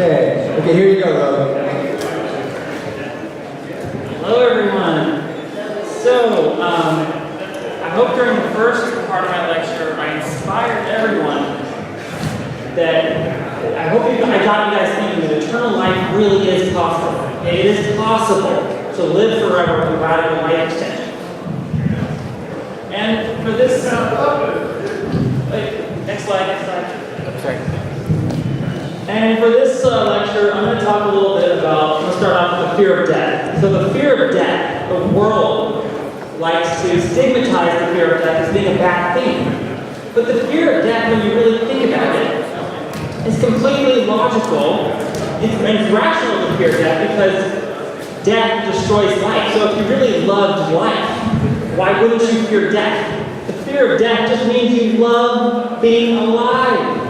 Okay, here you go, Roen. Hello, everyone. So, I hope during the first part of my lecture, I inspired everyone that I got you guys thinking that eternal life really is possible. It is possible to live forever with radical life extension. And for this, next slide. That's right. And for this lecture, I'm going to talk a little bit about, I'm going to start off with the fear of death. So the fear of death, the world likes to stigmatize the fear of death as being a bad thing. But the fear of death, when you really think about it, is completely logical. It's rational to fear death because death destroys life. So if you really loved life, why wouldn't you fear death? The fear of death just means you love being alive.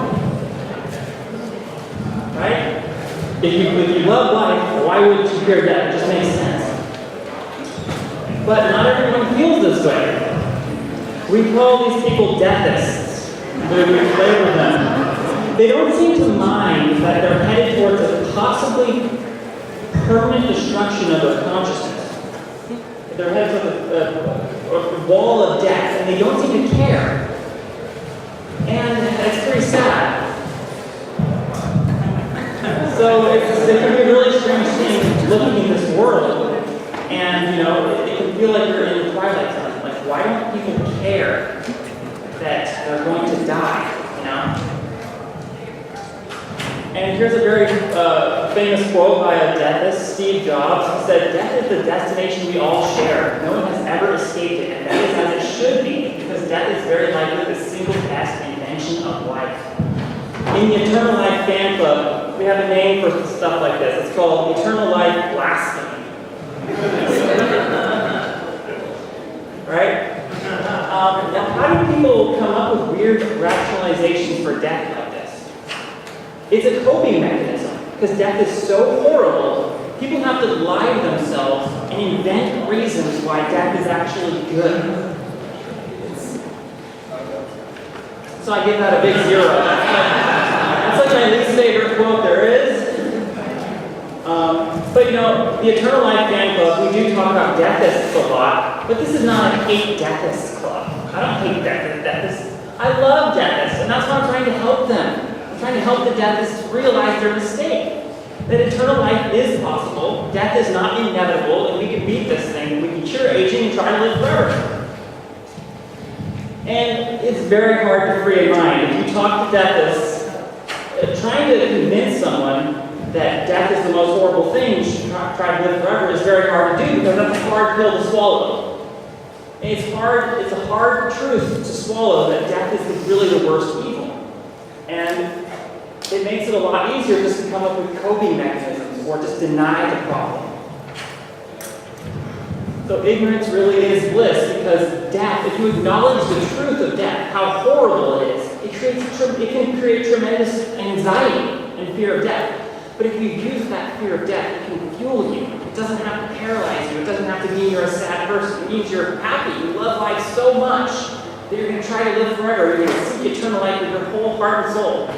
Right? If you love life, why would you fear death? It just makes sense. But not everyone feels this way. We call these people deathists. We label them. They don't seem to mind that they're headed towards a possibly permanent destruction of their consciousness. They're headed towards a wall of death, and they don't seem to care. And that's pretty sad. So it can be a really strange thing looking in this world, and it can feel like you're in the twilight zone. Like, why don't people care that they're going to die? And here's a very famous quote by a deathist, Steve Jobs. He said, "Death is the destination we all share. No one has ever escaped it, and that is as it should be, because death is very likely the single best invention of life." In the Eternal Life Fan Club, we have a name for stuff like this. It's called Eternal Life Blasphemy. Right? Now, how do people come up with weird rationalizations for death like this? It's a coping mechanism, because death is so horrible, people have to lie to themselves and invent reasons why death is actually good. So I give that a big 0. That's like my least favorite quote there is. But the Eternal Life Fan Club, we do talk about deathists a lot, but this is not a hate deathists club. I don't hate deathists. I love deathists, and that's why I'm trying to help them. I'm trying to help the deathists realize their mistake. That eternal life is possible, death is not inevitable, and we can beat this thing. We can cure aging and try to live forever. And it's very hard to free a mind. If you talk to deathists, trying to convince someone that death is the most horrible thing, you should try to live forever, is very hard to do because that's a hard pill to swallow. And it's a hard truth to swallow that death is really the worst evil. And it makes it a lot easier just to come up with coping mechanisms or just deny the problem. So ignorance really is bliss because death, if you acknowledge the truth of death, how horrible it is, it can create tremendous anxiety and fear of death. But if you use that fear of death, it can fuel you. It doesn't have to paralyze you. It doesn't have to mean you're a sad person. It means you're happy. You love life so much that you're going to try to live forever. You're going to seek eternal life with your whole heart and soul.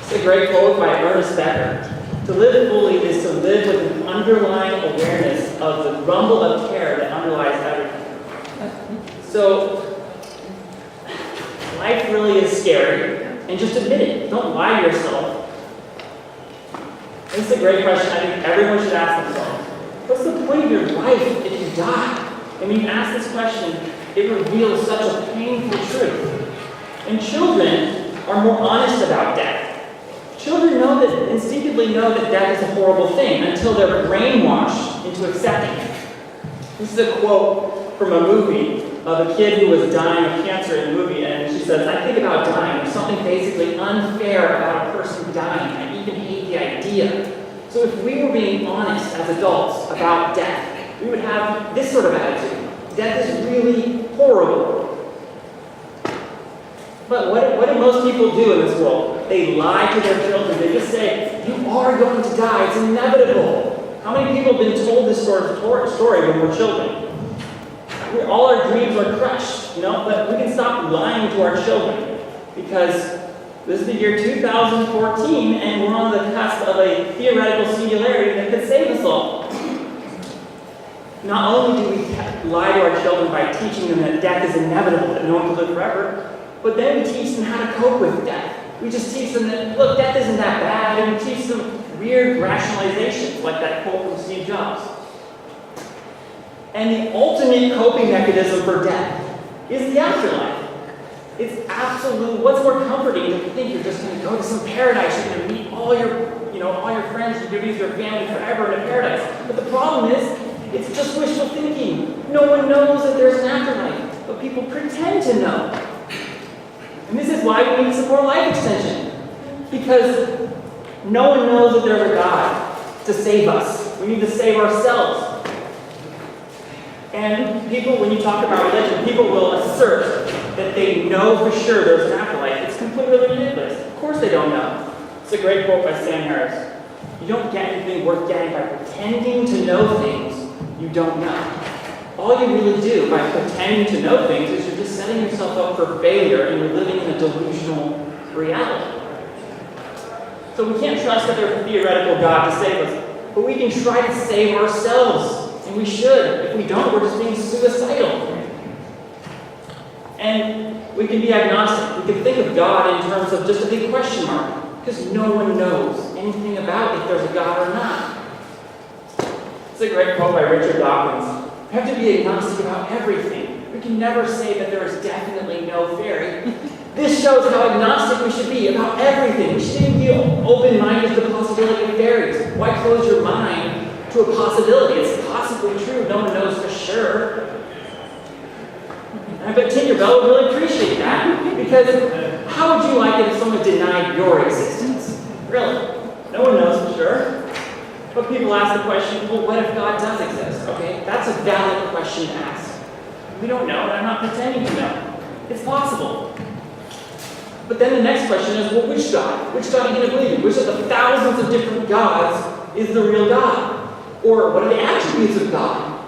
It's a great quote by Ernest Becker. To live fully is to live with an underlying awareness of the rumble of care that underlies everything. So, life really is scary, and just admit it. Don't lie to yourself. This is a great question I think everyone should ask themselves. What's the point of your life if you die? And when you ask this question, it reveals such a painful truth. And children are more honest about death. Children instinctively know that death is a horrible thing until they're brainwashed into accepting it. This is a quote from a movie of a kid who was dying of cancer in the movie, and she says, "I think about dying. There's something basically unfair about a person dying. I even hate the idea." So if we were being honest as adults about death, we would have this sort of attitude. Death is really horrible. But what do most people do in this world? They lie to their children. They just say, "You are going to die. It's inevitable." How many people have been told this sort of story when we're children? All our dreams are crushed, but we can stop lying to our children because This is the year 2014, and we're on the cusp of a theoretical singularity that could save us all. Not only do we lie to our children by teaching them that death is inevitable, that no one can live forever, but then we teach them how to cope with death. We just teach them that, look, death isn't that bad, and we teach them weird rationalizations, like that quote from Steve Jobs. And the ultimate coping mechanism for death is the afterlife. It's absolute. What's more comforting than to think you're just going to go to some paradise, you're going to meet all your friends, you're going to be with your family forever in a paradise. But the problem is, it's just wishful thinking. No one knows that there's an afterlife, but people pretend to know. And this is why we need some more life extension. Because no one knows that there's a God to save us. We need to save ourselves. And people, when you talk about religion, people will assert that they know for sure there's an afterlife. It's completely ridiculous. Of course they don't know. It's a great quote by Sam Harris. You don't get anything worth getting by pretending to know things you don't know. All you really do by pretending to know things is you're just setting yourself up for failure and you're living in a delusional reality. So we can't trust that there's a theoretical God to save us, but we can try to save ourselves. And we should. If we don't, we're just being suicidal. And we can be agnostic. We can think of God in terms of just a big question mark, because no one knows anything about if there's a God or not. It's a great quote by Richard Dawkins. We have to be agnostic about everything. We can never say that there is definitely no fairy. This shows how agnostic we should be about everything. We should even be open-minded to the possibility of fairies. Why close your mind to a possibility? It's possibly true. No one knows for sure. And I bet Tinkerbell would really appreciate that, because how would you like it if someone denied your existence? Really? No one knows for sure. But people ask the question, well, what if God does exist? Okay, that's a valid question to ask. We don't know, and I'm not pretending to know. It's possible. But then the next question is, well, which God? Which God are you going to believe in? Which of the thousands of different gods is the real God? Or what are the attributes of God?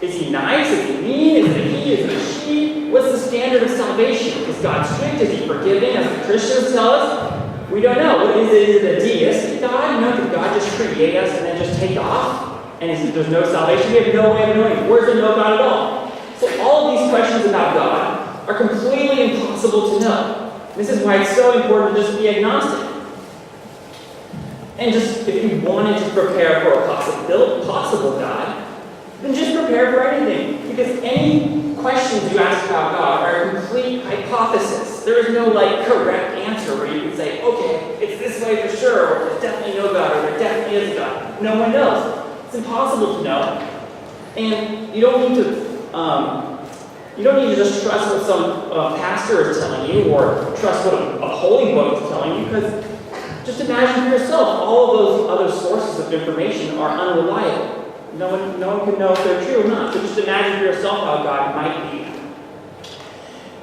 Is he nice? Is he mean? Is it a he? Is it a she? What's the standard of salvation? Is God strict? Is he forgiving, as the Christians tell us? We don't know. Is it a deistic God? Did God just create us and then just take off? And there's no salvation? We have no way of knowing. Where's there no God at all? So all of these questions about God are completely impossible to know. This is why it's so important to just be agnostic. And just, if you wanted to prepare for a possible God, then just prepare for anything. Because any questions you ask about God are a complete hypothesis. There is no, correct answer where you can say, okay, it's this way for sure, or there's definitely no God, or there definitely is a God. No one knows. It's impossible to know. And you don't need to just trust what some pastor is telling you, or trust what a holy book is telling you, because just imagine for yourself, all of those other sources of information are unreliable. No one can know if they're true or not. So just imagine for yourself how God might be.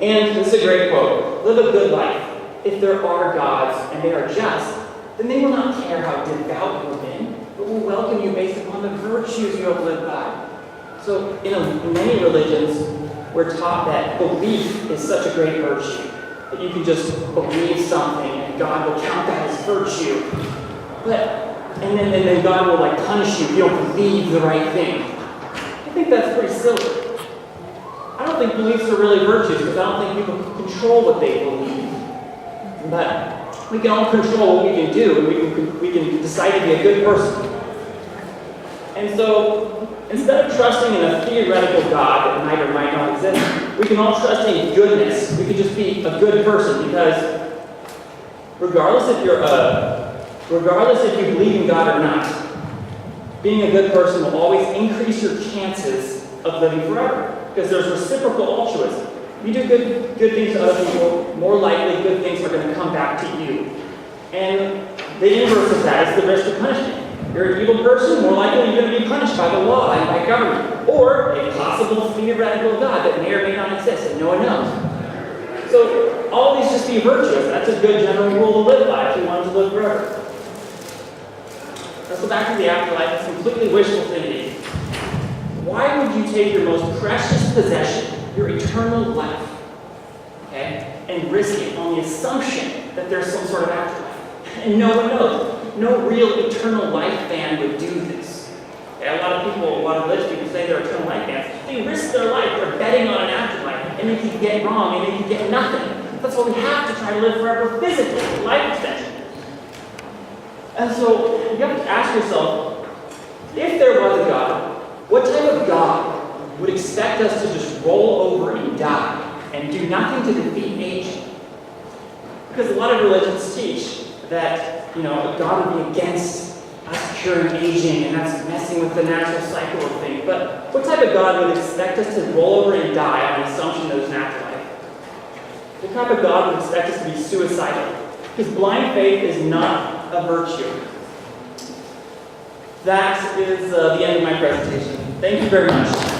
And this is a great quote. Live a good life. If there are gods and they are just, then they will not care how devout you have been, but will welcome you based upon the virtues you have lived by. So in many religions, we're taught that belief is such a great virtue, that you can just believe something and God will count that as virtue. And then God will punish you if you don't believe the right thing. I think that's pretty silly. I don't think beliefs are really virtues, because I don't think people can control what they believe. But we can all control what we can do, and we can decide to be a good person. And so, instead of trusting in a theoretical God that might or might not exist, we can all trust in goodness. We can just be a good person, because regardless if you believe in God or not, being a good person will always increase your chances of living forever, because there's reciprocal altruism. If you do good things to other people, more likely good things are going to come back to you. And the inverse of that is the risk of punishment. You're an evil person, more likely you're going to be punished by the law and by government, or a possible theoretical God that may or may not exist and no one knows. So all these just be virtuous. That's a good general rule to live by if you want to live forever. Let's go back to the afterlife. It's completely wishful thinking. Why would you take your most precious possession, your eternal life, okay, and risk it on the assumption that there's some sort of afterlife. And no one knows. No real eternal life fan would do this. Okay? A lot of religious people say they're eternal life fans. They risk their life. They're betting on an afterlife, and they can get wrong, and they can get nothing. That's why we have to try to live forever physically, life extension. And so you have to ask yourself, if there was a God, what type of God would expect us to just roll over and die and do nothing to defeat aging? Because a lot of religions teach that, God would be against us curing aging, and that's messing with the natural cycle of things. But what type of God would expect us to roll over and die on the assumption there's an afterlife? What type of God would expect us to be suicidal? Because blind faith is not a virtue. That is the end of my presentation. Thank you very much.